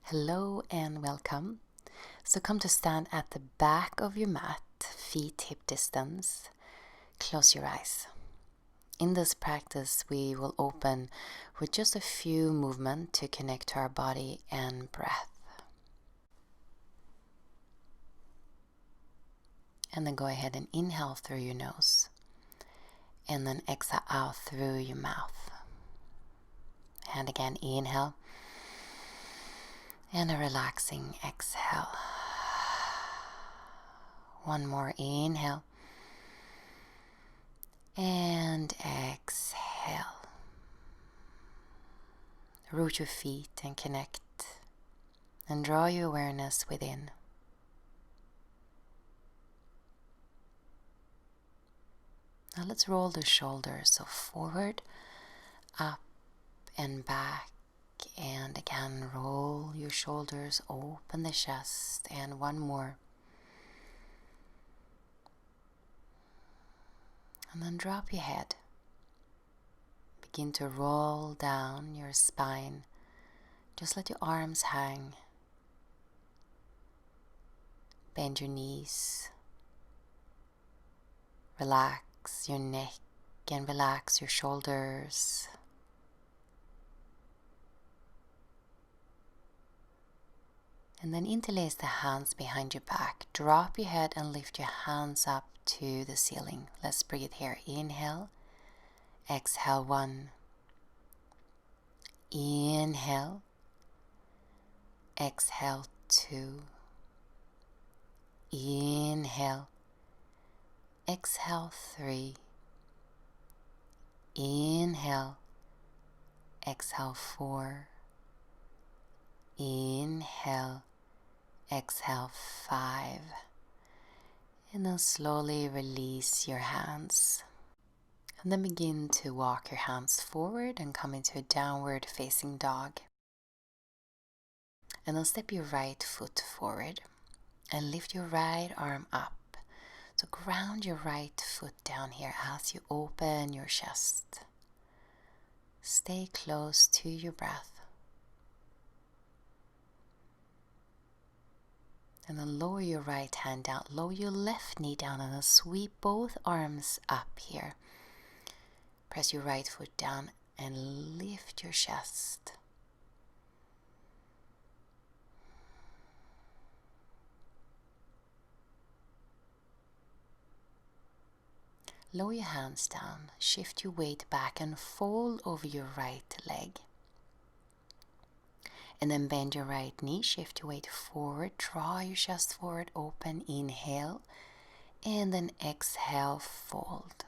Hello and welcome. So come to stand at the back of your mat, feet hip distance. Close your eyes. In this practice, we will open with just a few movements to connect to our body and breath. And then go ahead and inhale through your nose. And then exhale out through your mouth. And again, inhale. And a relaxing exhale. One more inhale. And exhale. Root your feet and connect. And draw your awareness within. Now let's roll the shoulders. So forward, up and back. And again, roll your shoulders, open the chest, and one more. And then drop your head. Begin to roll down your spine. Just let your arms hang. Bend your knees. Relax your neck and relax your shoulders. And then interlace the hands behind your back. Drop your head and lift your hands up to the ceiling. Let's breathe here. Inhale. Exhale 1. Inhale. Exhale 2. Inhale. Exhale 3. Inhale. Exhale 4. Inhale. Exhale 5. And then slowly release your hands. And then begin to walk your hands forward and come into a downward facing dog. And then step your right foot forward and lift your right arm up. So ground your right foot down here as you open your chest. Stay close to your breath. And then lower your right hand down, lower your left knee down, and then sweep both arms up here. Press your right foot down and lift your chest. Lower your hands down, shift your weight back and fold over your right leg. And then bend your right knee, shift your weight forward, draw your chest forward, open, inhale, and then exhale, fold.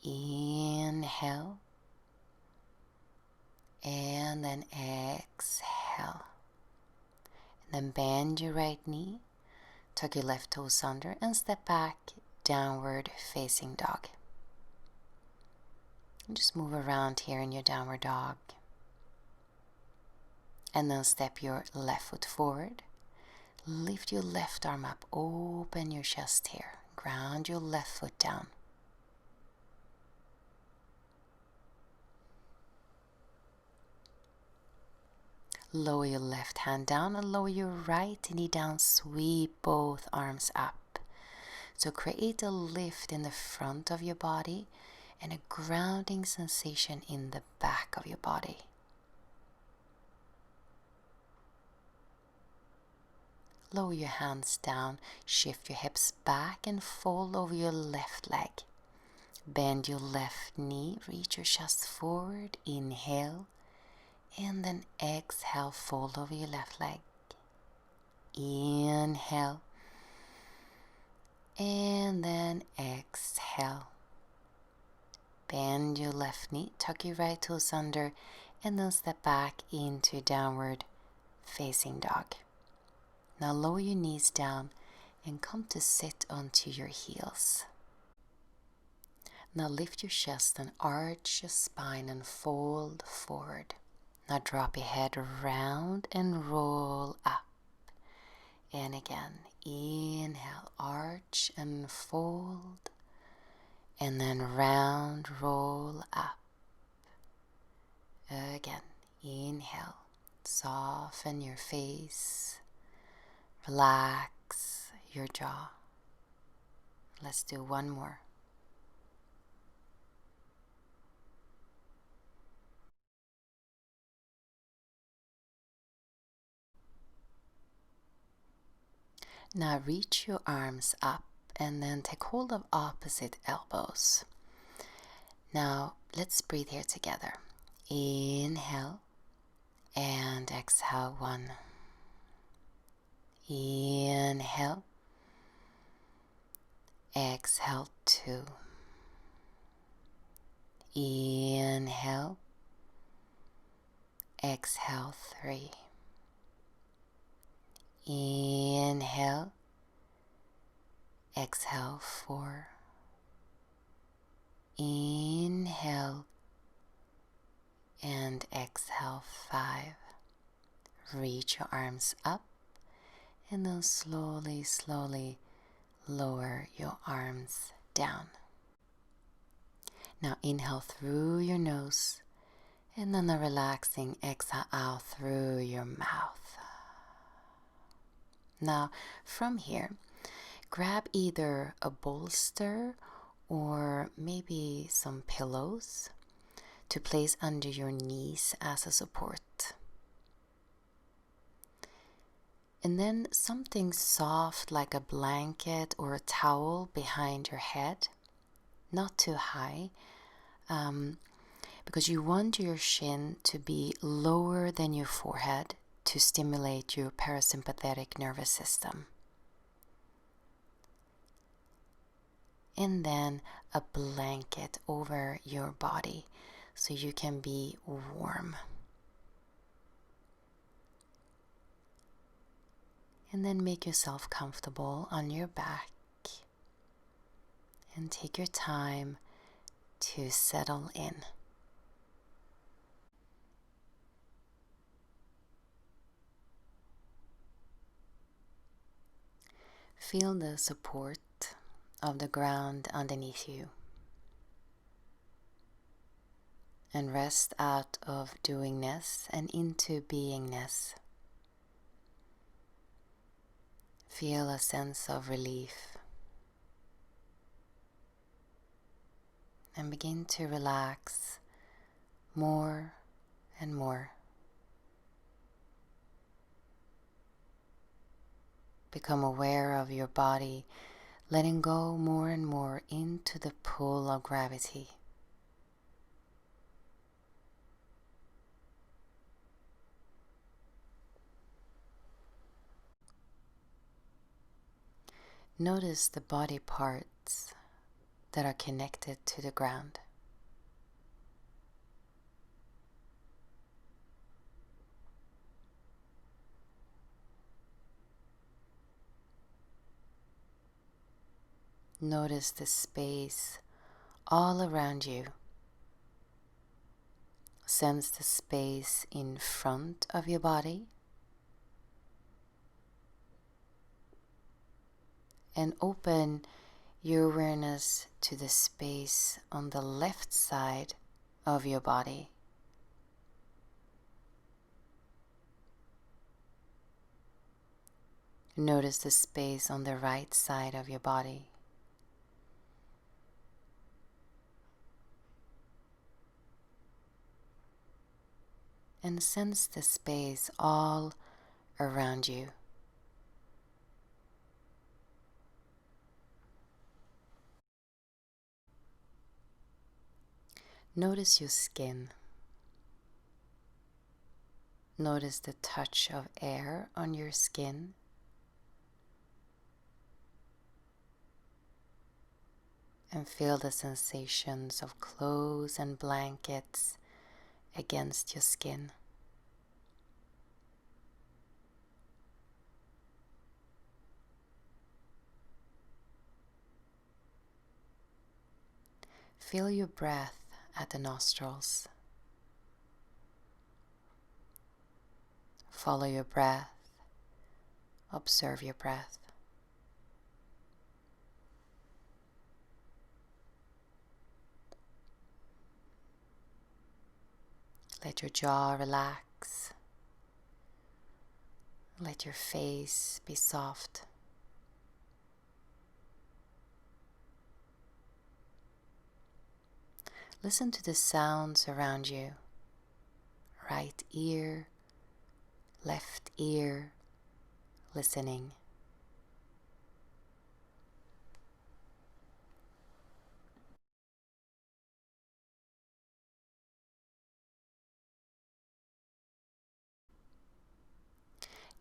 Inhale, and then exhale. And then bend your right knee, tuck your left toes under, and step back, downward facing dog. And just move around here in your downward dog. And then step your left foot forward. Lift your left arm up, open your chest here. Ground your left foot down. Lower your left hand down and lower your right knee down. Sweep both arms up. So create a lift in the front of your body and a grounding sensation in the back of your body. Lower your hands down, shift your hips back and fold over your left leg. Bend your left knee, reach your chest forward, inhale, and then exhale, fold over your left leg. Inhale, and then exhale. Bend your left knee, tuck your right toes under, and then step back into downward facing dog. Now lower your knees down and come to sit onto your heels. Now lift your chest and arch your spine and fold forward. Now drop your head round and roll up. And again, inhale, arch and fold. And then round, roll up. Again, inhale, Soften your face. Relax your jaw. Let's do one more. Now reach your arms up and then take hold of opposite elbows. Now let's breathe here together. Inhale and exhale 1. Inhale. Exhale 2. Inhale. Exhale 3. Inhale. Exhale 4. Inhale and exhale 5. Reach your arms up and then slowly, slowly lower your arms down. Now inhale through your nose and then a relaxing exhale out through your mouth. Now from here, grab either a bolster or maybe some pillows to place under your knees as a support. And then something soft like a blanket or a towel behind your head, not too high, because you want your shin to be lower than your forehead to stimulate your parasympathetic nervous system. And then a blanket over your body so you can be warm. And then make yourself comfortable on your back and take your time to settle in. Feel the support of the ground underneath you. And rest out of doingness and into beingness. Feel a sense of relief. And begin to relax more and more. Become aware of your body, letting go more and more into the pull of gravity. Notice the body parts that are connected to the ground. Notice the space all around you. Sense the space in front of your body. And open your awareness to the space on the left side of your body. Notice the space on the right side of your body. And sense the space all around you. Notice your skin. Notice the touch of air on your skin. And feel the sensations of clothes and blankets against your skin. Feel your breath at the nostrils. Follow your breath. Observe your breath. Let your jaw relax. Let your face be soft. Listen to the sounds around you. Right ear, left ear, listening.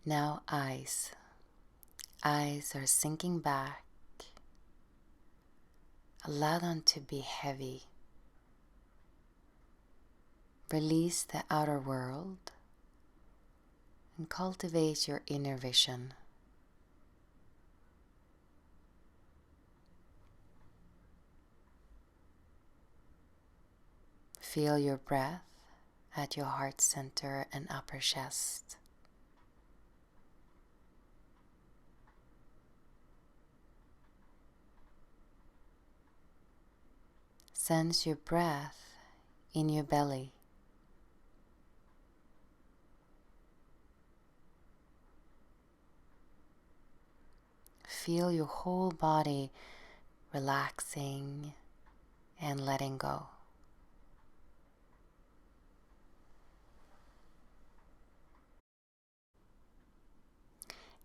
Now eyes. Eyes are sinking back. Allow them to be heavy. Release the outer world and cultivate your inner vision. Feel your breath at your heart center and upper chest. Sense your breath in your belly. Feel your whole body relaxing and letting go.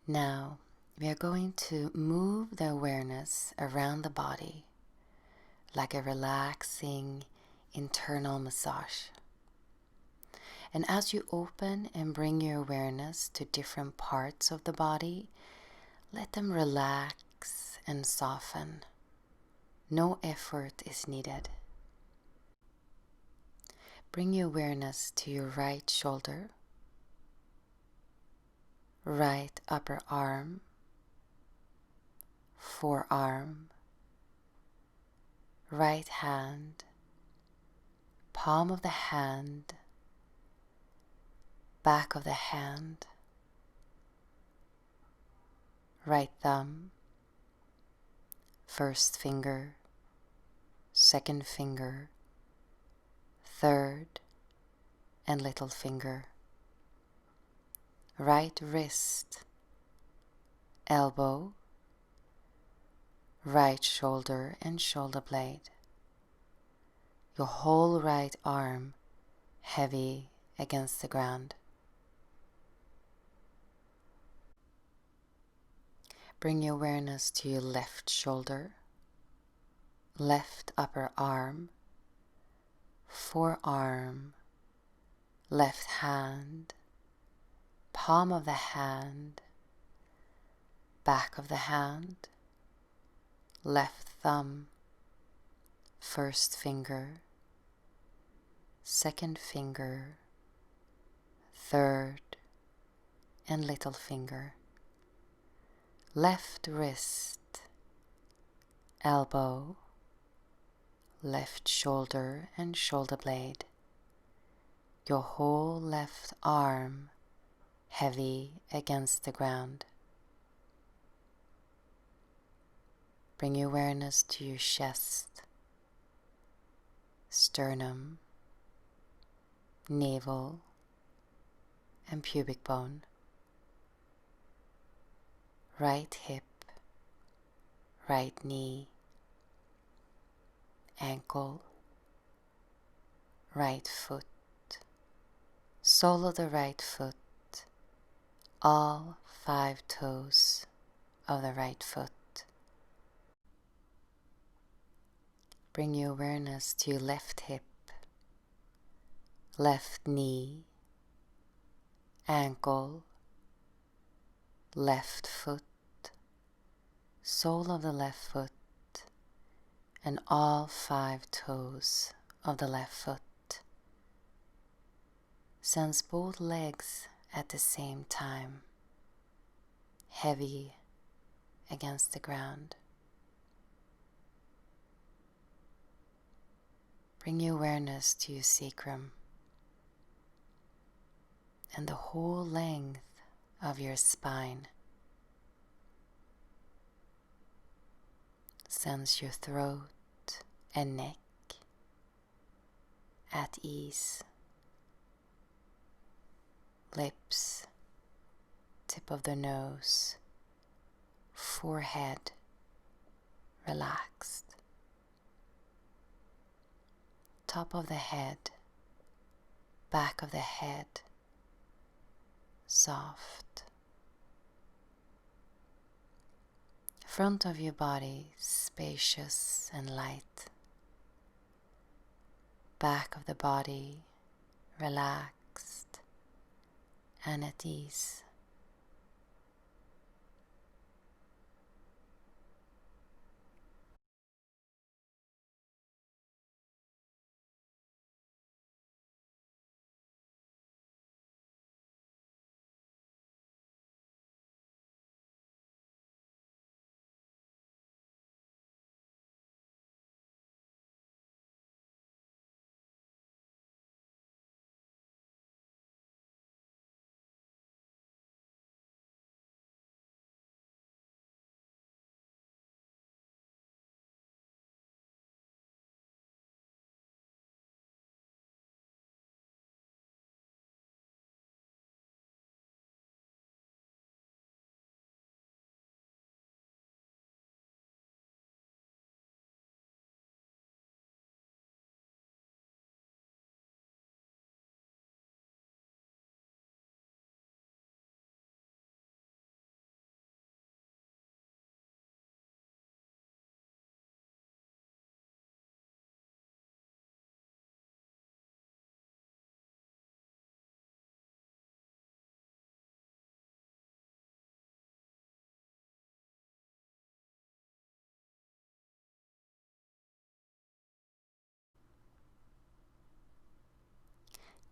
Now we are going to move the awareness around the body like a relaxing internal massage. And as you open and bring your awareness to different parts of the body, let them relax and soften. No effort is needed. Bring your awareness to your right shoulder, right upper arm, forearm, right hand, palm of the hand, back of the hand, right thumb, first finger, second finger, third and little finger, right wrist, elbow, right shoulder and shoulder blade, your whole right arm heavy against the ground. Bring your awareness to your left shoulder, left upper arm, forearm, left hand, palm of the hand, back of the hand, left thumb, first finger, second finger, third and little finger, left wrist, elbow, left shoulder and shoulder blade, your whole left arm heavy against the ground. Bring your awareness to your chest, sternum, navel, and pubic bone, right hip, right knee, ankle, right foot, sole of the right foot, all 5 toes of the right foot. Bring your awareness to your left hip, left knee, ankle, left foot, sole of the left foot, and all 5 toes of the left foot. Sense both legs at the same time, heavy against the ground. Bring your awareness to your sacrum and the whole length of your spine. Sense your throat and neck at ease, lips, tip of the nose, forehead relaxed, top of the head, back of the head soft, front of your body spacious and light, back of the body relaxed and at ease.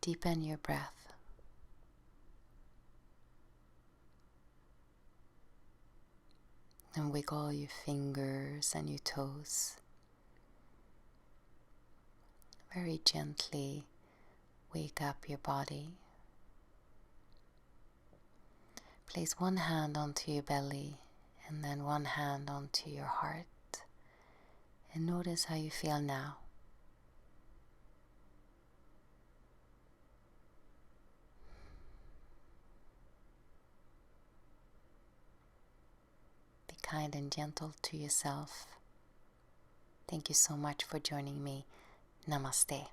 Deepen your breath. And wiggle your fingers and your toes. Very gently wake up your body. Place one hand onto your belly and then one hand onto your heart. And notice how you feel now. Be kind and gentle to yourself. Thank you so much for joining me. Namaste.